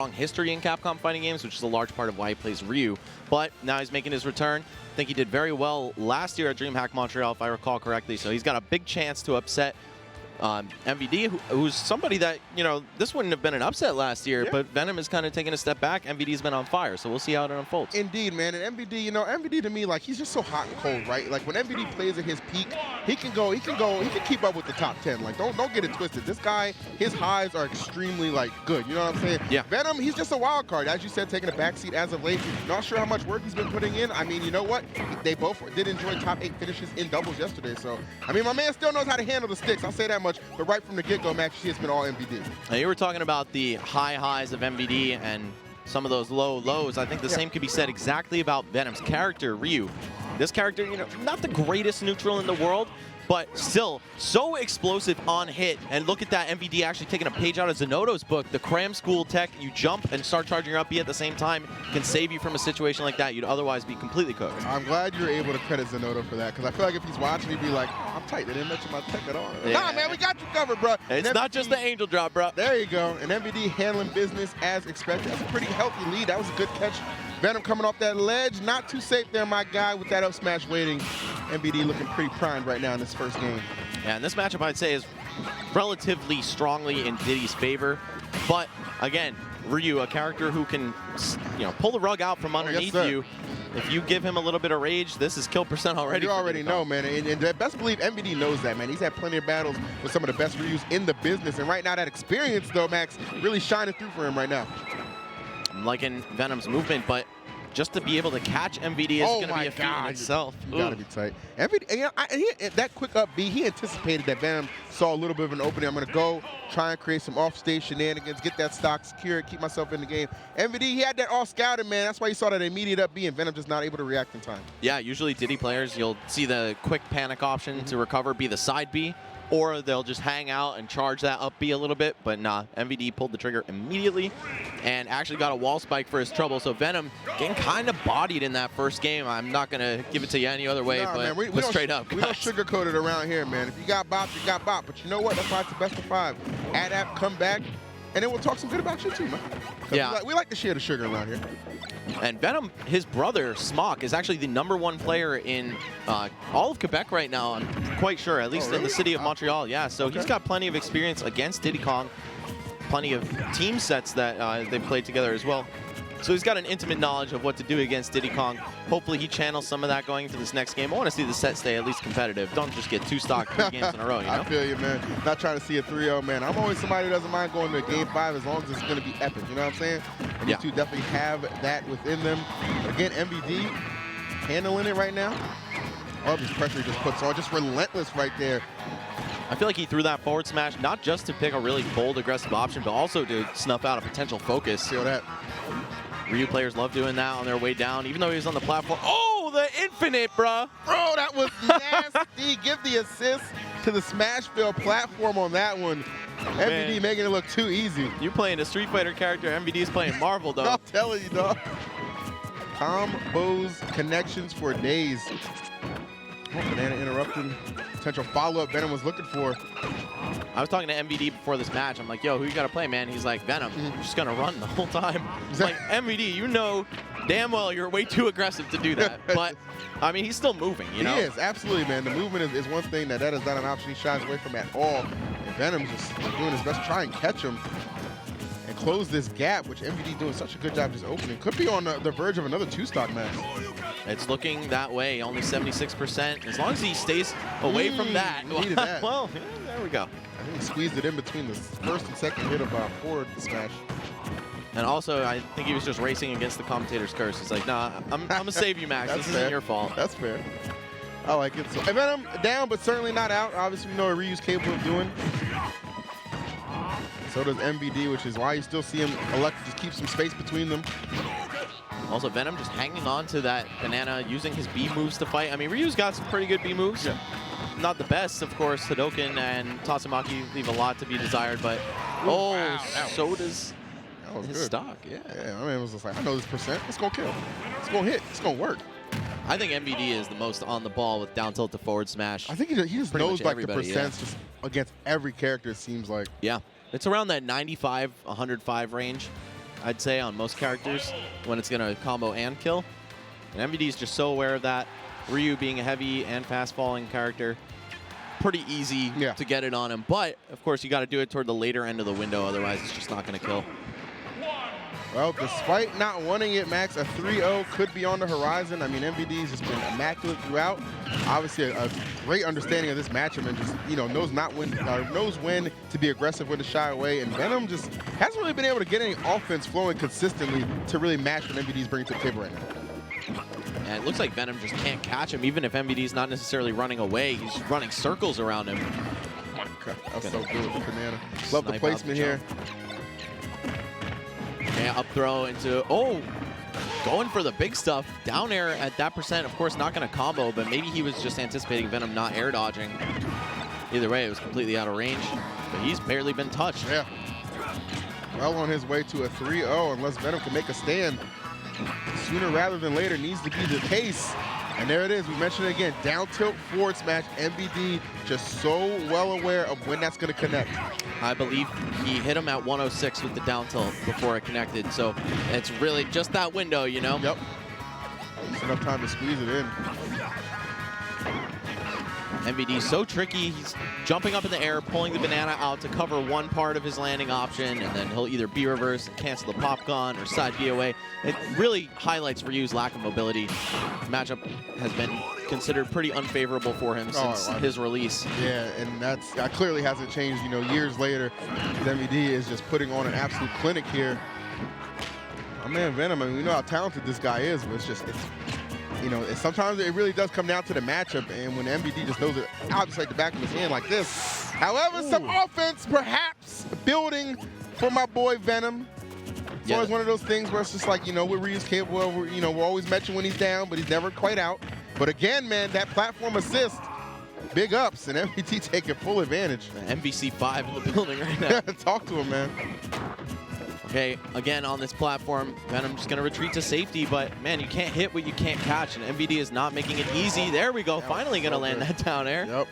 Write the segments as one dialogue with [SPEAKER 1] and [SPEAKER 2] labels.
[SPEAKER 1] long history in Capcom fighting games, which is a large part of why he plays Ryu. But now he's making his return. I think he did very well last year at Dreamhack Montreal, if I recall correctly. So he's got a big chance to upset MVD, who's somebody that, you know, this wouldn't have been an upset last year, but Venom is kind of taking a step back. MVD's been on fire, so we'll see how it unfolds.
[SPEAKER 2] Indeed, man. And MVD, you know, MVD to me, like, he's just so hot and cold, right? Like, when MVD plays at his peak, he can keep up with the top 10. Like, don't get it twisted. This guy, his highs are extremely, like, good. You know what I'm saying?
[SPEAKER 1] Yeah.
[SPEAKER 2] Venom, he's just a wild card. As you said, taking a backseat as of late. Not sure how much work he's been putting in. I mean, you know what? They both did enjoy top 8 finishes in doubles yesterday. So, I mean, my man still knows how to handle the sticks. I'll say that much. But right from the get-go, Max, it's been all MVD.
[SPEAKER 1] Now, you were talking about the high highs of MVD and some of those low lows. I think the same could be said exactly about Venom's character, Ryu. This character, you know, not the greatest neutral in the world, but still so explosive on hit. And look at that, MVD actually taking a page out of Zanotto's book. The cram school tech, you jump and start charging your up B at the same time, can save you from a situation like that. You'd otherwise be completely cooked.
[SPEAKER 2] I'm glad you're able to credit Zanotto for that, because I feel like if he's watching, he'd be like, I'm tight. They didn't mention my tech at all. Yeah. Nah, man, we got you covered, bro.
[SPEAKER 1] It's not just the angel drop, bro.
[SPEAKER 2] There you go. And MVD handling business as expected. That's a pretty healthy lead. That was a good catch. Venom coming off that ledge. Not too safe there, my guy, with that up smash waiting. MVD looking pretty primed right now in this first game.
[SPEAKER 1] Yeah, and this matchup, I'd say, is relatively strongly in Diddy's favor. But, again, Ryu, a character who can, you know, pull the rug out from underneath you. If you give him a little bit of rage, this is kill percent already.
[SPEAKER 2] You already know, man. And best believe MVD knows that, man. He's had plenty of battles with some of the best Ryus in the business. And right now, that experience, though, Max, really shining through for him right now.
[SPEAKER 1] I'm liking Venom's movement, but just to be able to catch MVD is going to be a feat in itself.
[SPEAKER 2] You got to be tight. MVD, you know, that quick up B, he anticipated that Venom saw a little bit of an opening. I'm going to go try and create some off-stage shenanigans, get that stock secure, keep myself in the game. MVD, he had that all scouted, man. That's why you saw that immediate up B, and Venom just not able to react in time.
[SPEAKER 1] Yeah, usually Diddy players, you'll see the quick panic option to recover be the side B, or they'll just hang out and charge that up B a little bit. But nah, MVD pulled the trigger immediately and actually got a wall spike for his trouble. So Venom getting kind of bodied in that first game. I'm not going to give it to you any other way, but
[SPEAKER 2] man, we
[SPEAKER 1] straight up.
[SPEAKER 2] We don't sugarcoat it around here, man. If you got bop, you got bop. But you know what? That's why it's the best of 5. Adapt, come back, and then we'll talk some good about you too, man.
[SPEAKER 1] Yeah.
[SPEAKER 2] We like to share the sugar around here.
[SPEAKER 1] And Venom, his brother, Smock, is actually the #1 player in all of Quebec right now, I'm quite sure, at least in the city of Montreal. Yeah, so he's got plenty of experience against Diddy Kong, plenty of team sets that they've played together as well. So he's got an intimate knowledge of what to do against Diddy Kong. Hopefully he channels some of that going into this next game. I want to see the set stay at least competitive. Don't just get 2 stock 3 games in a row, you know?
[SPEAKER 2] I feel you, man. Not trying to see a 3-0, man. I'm always somebody who doesn't mind going to game 5 as long as it's going to be epic, you know what I'm saying? And these two definitely have that within them. But again, MVD handling it right now. All this pressure he just puts on, just relentless right there.
[SPEAKER 1] I feel like he threw that forward smash not just to pick a really bold, aggressive option, but also to snuff out a potential focus.
[SPEAKER 2] Feel that.
[SPEAKER 1] Ryu players love doing that on their way down, even though he was on the platform. Oh, the infinite, bruh.
[SPEAKER 2] Bro, that was nasty. Give the assist to the Smashville platform on that one. MVD making it look too easy.
[SPEAKER 1] You playing a Street Fighter character, MVD's playing Marvel, though.
[SPEAKER 2] I'm telling you, dog. Combos, connections for days. Oh, Banana interrupting. Potential follow-up Venom was looking for.
[SPEAKER 1] I was talking to MVD before this match. I'm like, yo, who you got to play, man? He's like, Venom. I'm just going to run the whole time. I'm like, MVD, you know damn well you're way too aggressive to do that. But, I mean, he's still moving, you know?
[SPEAKER 2] He is, absolutely, man. The movement is one thing that is not an option he shies away from at all. And Venom's just doing his best to try and catch him and close this gap, which MVD doing such a good job just opening. Could be on the verge of another 2-stock match.
[SPEAKER 1] It's looking that way, only 76%. As long as he stays away from that. Well, yeah, there we go.
[SPEAKER 2] I think he squeezed it in between the first and second hit of forward smash.
[SPEAKER 1] And also, I think he was just racing against the commentator's curse. He's like, nah, I'm going to save you, Max. This isn't your fault.
[SPEAKER 2] That's fair. I like it. So, Venom down, but certainly not out. Obviously, we know what Ryu's capable of doing. So does MVD, which is why you still see him elect to just keep some space between them.
[SPEAKER 1] Also, Venom just hanging on to that banana, using his B moves to fight. I mean, Ryu's got some pretty good B moves. Yeah. Not the best, of course. Hadoken and Tatsumaki leave a lot to be desired, but wow, so does his stock. Yeah.
[SPEAKER 2] Yeah, I mean, it was just like, I know this percent. It's going to kill. It's going to hit. It's going to work.
[SPEAKER 1] I think MVD is the most on the ball with down tilt to forward smash.
[SPEAKER 2] I think he just knows like the percents just against every character, it seems like.
[SPEAKER 1] Yeah. It's around that 95, 105 range. I'd say, on most characters when it's going to combo and kill. And MVD is just so aware of that. Ryu being a heavy and fast-falling character, pretty easy to get it on him. But, of course, you got to do it toward the later end of the window. Otherwise, it's just not going to kill.
[SPEAKER 2] Well, despite not wanting it, Max, a 3-0 could be on the horizon. I mean, MVD's just been immaculate throughout. Obviously, a great understanding of this matchup and just, you know, knows when to be aggressive, when to shy away. And Venom just hasn't really been able to get any offense flowing consistently to really match what MVD's bringing to the table right now.
[SPEAKER 1] And it looks like Venom just can't catch him, even if MVD's not necessarily running away. He's running circles around him.
[SPEAKER 2] That's so good with the banana. Love the placement here.
[SPEAKER 1] Yeah, up throw into, going for the big stuff. Down air at that percent, of course, not going to combo, but maybe he was just anticipating Venom not air dodging. Either way, it was completely out of range, but he's barely been touched.
[SPEAKER 2] Yeah. Well on his way to a 3-0, unless Venom can make a stand. Sooner rather than later needs to be the case. And there it is, we mentioned it again, down tilt forward smash. MVD just so well aware of when that's going to connect.
[SPEAKER 1] I believe he hit him at 106 with the down tilt before it connected. So it's really just that window, you know?
[SPEAKER 2] Yep. Just enough time to squeeze it in.
[SPEAKER 1] MVD so tricky. He's jumping up in the air, pulling the banana out to cover one part of his landing option, and then he'll either B reverse and cancel the pop gun or side B away. It really highlights Ryu's lack of mobility. The matchup has been considered pretty unfavorable for him since his release.
[SPEAKER 2] Yeah, and that clearly hasn't changed, you know, years later. MVD is just putting on an absolute clinic here. My man Venom, I mean, we know how talented this guy is, but you know, sometimes it really does come down to the matchup, and when MVD just knows it out just like the back of his hand like this. However, some offense perhaps building for my boy Venom. It's always one of those things where it's just like, you know, what Ryu's capable of, you know, we're always mentioning when he's down, but he's never quite out. But again, man, that platform assist, big ups, and MVD taking full advantage.
[SPEAKER 1] MVC5 in the building right now.
[SPEAKER 2] Talk to him, man.
[SPEAKER 1] Okay, again on this platform, Venom just gonna retreat to safety, but man, you can't hit what you can't catch, and MVD is not making it easy. There we go, finally gonna land that down air.
[SPEAKER 2] Yep,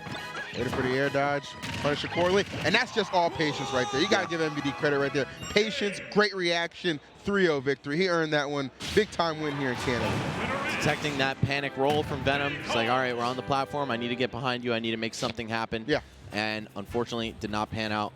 [SPEAKER 2] waiting for the air dodge, punish accordingly, and that's just all patience right there. You gotta give MVD credit right there. Patience, great reaction, 3-0 victory. He earned that one. Big time win here in Canada.
[SPEAKER 1] Detecting that panic roll from Venom. It's like, all right, we're on the platform. I need to get behind you. I need to make something happen.
[SPEAKER 2] Yeah.
[SPEAKER 1] And unfortunately, did not pan out.